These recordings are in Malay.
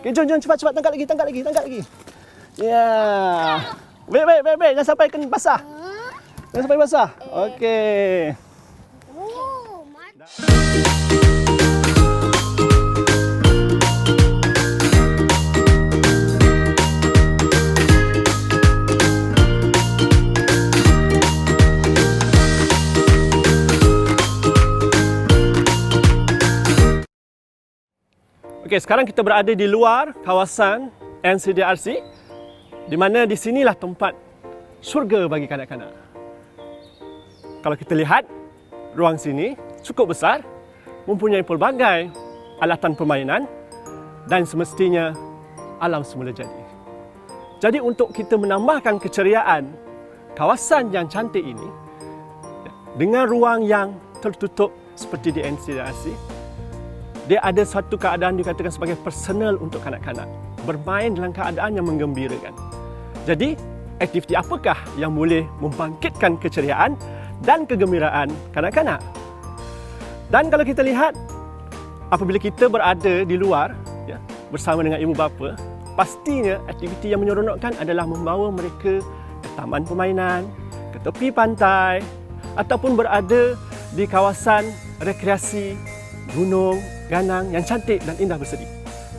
Okey, jom cepat tangkap lagi. Ya. Baik. Jangan sampai kena basah. Okey. Okey, sekarang kita berada di luar kawasan NCDRC, di mana di sinilah tempat syurga bagi kanak-kanak. Kalau kita lihat, ruang sini cukup besar, mempunyai pelbagai alatan permainan dan semestinya alam semula jadi. Jadi untuk kita menambahkan keceriaan kawasan yang cantik ini dengan ruang yang tertutup seperti di NCDRC, dia ada satu keadaan dikatakan sebagai personal untuk kanak-kanak, bermain dalam keadaan yang menggembirakan. Jadi, aktiviti apakah yang boleh membangkitkan keceriaan dan kegembiraan kanak-kanak? Dan kalau kita lihat, apabila kita berada di luar ya, bersama dengan ibu bapa, pastinya aktiviti yang menyeronokkan adalah membawa mereka ke taman permainan, ke tepi pantai, ataupun berada di kawasan rekreasi gunung, ganang yang cantik dan indah berseri.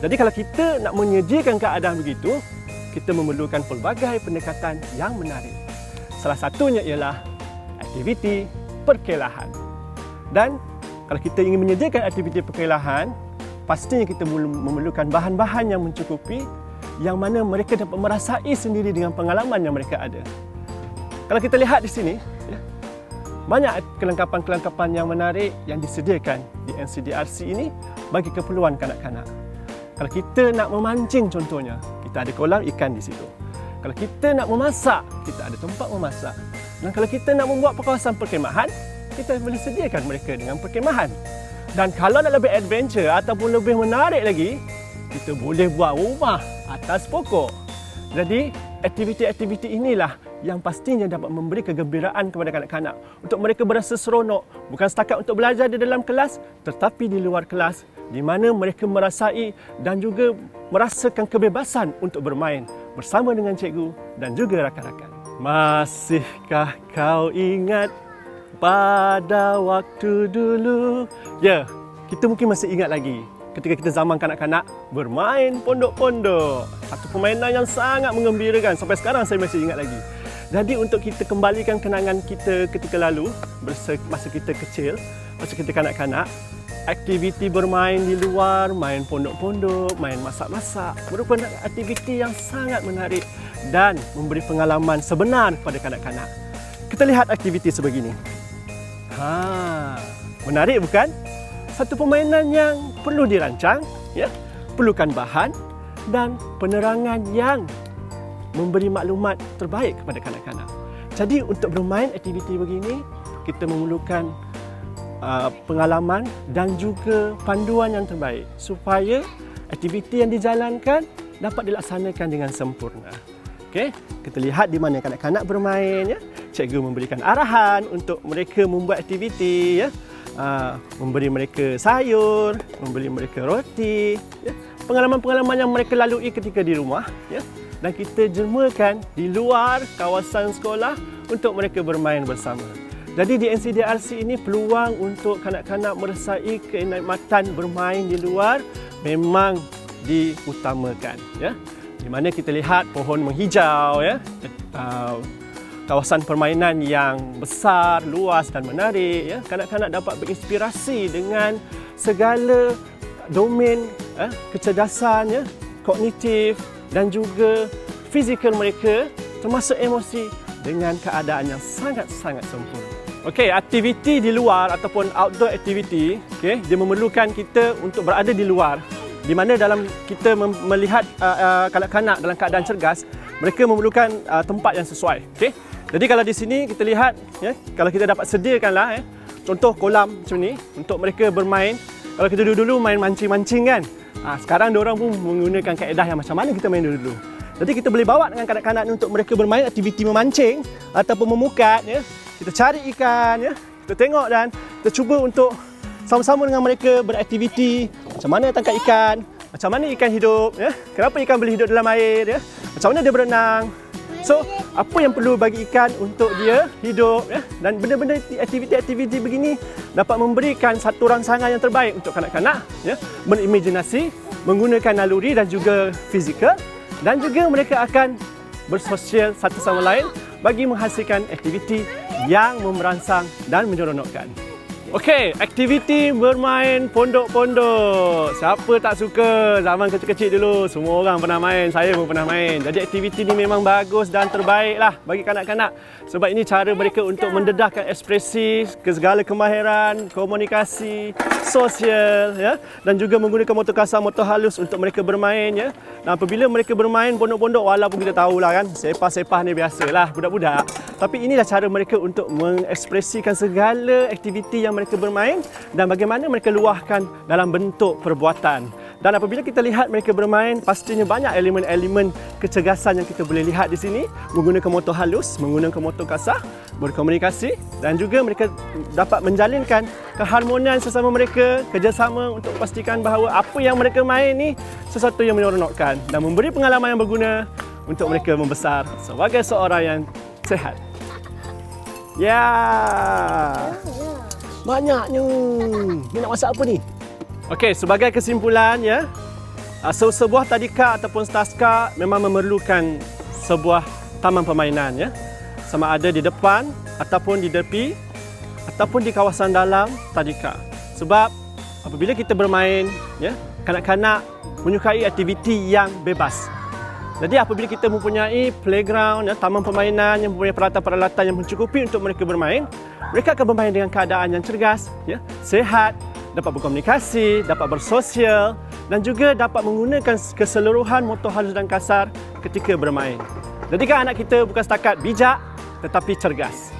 Jadi kalau kita nak menyediakan keadaan begitu, kita memerlukan pelbagai pendekatan yang menarik. Salah satunya ialah aktiviti perkelahan. Dan kalau kita ingin menyediakan aktiviti perkelahan, pastinya kita memerlukan bahan-bahan yang mencukupi, yang mana mereka dapat merasai sendiri dengan pengalaman yang mereka ada. Kalau kita lihat di sini, ya, banyak kelengkapan-kelengkapan yang menarik yang disediakan di NCDRC ini bagi keperluan kanak-kanak. Kalau kita nak memancing contohnya, kita ada kolam ikan di situ. Kalau kita nak memasak, kita ada tempat memasak. Dan kalau kita nak membuat kawasan perkhemahan, kita boleh sediakan mereka dengan perkhemahan. Dan kalau nak lebih adventure ataupun lebih menarik lagi, kita boleh buat rumah atas pokok. Jadi, aktiviti-aktiviti inilah yang pastinya dapat memberi kegembiraan kepada kanak-kanak untuk mereka berasa seronok, bukan setakat untuk belajar di dalam kelas tetapi di luar kelas, di mana mereka merasai dan juga merasakan kebebasan untuk bermain bersama dengan cikgu dan juga rakan-rakan. Masihkah kau ingat pada waktu dulu? Ya, kita mungkin masih ingat lagi ketika kita zaman kanak-kanak bermain pondok-pondok. Satu permainan yang sangat menggembirakan, sampai sekarang saya masih ingat lagi. Jadi untuk kita kembalikan kenangan kita ketika lalu, masa kita kecil, masa kita kanak-kanak, aktiviti bermain di luar, main pondok-pondok, main masak-masak, merupakan aktiviti yang sangat menarik dan memberi pengalaman sebenar kepada kanak-kanak. Kita lihat aktiviti sebegini. Menarik bukan? Satu permainan yang perlu dirancang, ya, perlukan bahan dan penerangan yang memberi maklumat terbaik kepada kanak-kanak. Jadi untuk bermain aktiviti begini, kita memerlukan pengalaman dan juga panduan yang terbaik supaya aktiviti yang dijalankan dapat dilaksanakan dengan sempurna. Okey, kita lihat di mana kanak-kanak bermain, ya. Cikgu memberikan arahan untuk mereka membuat aktiviti, ya. Memberi mereka sayur, memberi mereka roti, ya. Pengalaman-pengalaman yang mereka lalui ketika di rumah, ya. Dan kita jemakan di luar kawasan sekolah untuk mereka bermain bersama. Jadi di NCDRC ini peluang untuk kanak-kanak merasai kenikmatan bermain di luar memang diutamakan, ya. Di mana kita lihat pohon menghijau, ya. Kawasan permainan yang besar, luas dan menarik, ya. Kanak-kanak dapat berinspirasi dengan segala domain kecerdasan, ya, kognitif dan juga fizikal mereka, termasuk emosi, dengan keadaan yang sangat-sangat sempurna. Okey, aktiviti di luar ataupun outdoor activity, okey, dia memerlukan kita untuk berada di luar, di mana dalam kita melihat kanak-kanak dalam keadaan cergas, mereka memerlukan tempat yang sesuai. Okey. Jadi kalau di sini kita lihat, ya, kalau kita dapat sediakanlah, contoh kolam macam ni untuk mereka bermain. Kalau kita dulu main mancing-mancing kan, sekarang diorang pun menggunakan kaedah yang macam mana kita main dulu. Jadi kita boleh bawa dengan kanak-kanak untuk mereka bermain aktiviti memancing ataupun memukat, ya. Kita cari ikan, ya. Kita tengok dan kita cuba untuk sama-sama dengan mereka beraktiviti macam mana tangkap ikan, macam mana ikan hidup, ya? Kenapa ikan boleh hidup dalam air, ya? Macam mana dia berenang. So, apa yang perlu bagi ikan untuk dia hidup, ya? Dan benda-benda aktiviti-aktiviti begini dapat memberikan satu rangsangan yang terbaik untuk kanak-kanak, ya? Berimajinasi, menggunakan naluri dan juga fizikal, dan juga mereka akan bersosial satu sama lain bagi menghasilkan aktiviti yang merangsang dan menyeronokkan. Okey, aktiviti bermain pondok-pondok. Siapa tak suka zaman kecil-kecil dulu? Semua orang pernah main, saya pun pernah main. Jadi aktiviti ni memang bagus dan terbaiklah bagi kanak-kanak. Sebab ini cara mereka untuk mendedahkan ekspresi, segala kemahiran, komunikasi, sosial, ya, dan juga menggunakan motor kasar, motor halus untuk mereka bermain, ya. Dan apabila mereka bermain pondok-pondok, walaupun kita tahulah kan, sepah-sepah ni biasalah budak-budak. Tapi inilah cara mereka untuk mengekspresikan segala aktiviti yang mereka bermain dan bagaimana mereka luahkan dalam bentuk perbuatan. Dan apabila kita lihat mereka bermain, pastinya banyak elemen-elemen kecergasan yang kita boleh lihat di sini. Menggunakan motor halus, menggunakan motor kasar, berkomunikasi, dan juga mereka dapat menjalinkan keharmonian sesama mereka, kerjasama untuk pastikan bahawa apa yang mereka main ni sesuatu yang menyeronokkan dan memberi pengalaman yang berguna untuk mereka membesar sebagai seorang yang sihat. Ya. Banyaknya. Ni nak masak apa ni? Okey, sebagai kesimpulan, ya, sebuah tadika ataupun taska memang memerlukan sebuah taman permainan, ya. Sama ada di depan ataupun di tepi ataupun di kawasan dalam tadika. Sebab apabila kita bermain, ya, kanak-kanak menyukai aktiviti yang bebas. Jadi apabila kita mempunyai playground, ya, taman permainan yang mempunyai peralatan-peralatan yang mencukupi untuk mereka bermain, mereka akan bermain dengan keadaan yang cergas, ya, sihat, dapat berkomunikasi, dapat bersosial dan juga dapat menggunakan keseluruhan motor halus dan kasar ketika bermain. Jadikan anak kita bukan setakat bijak tetapi cergas.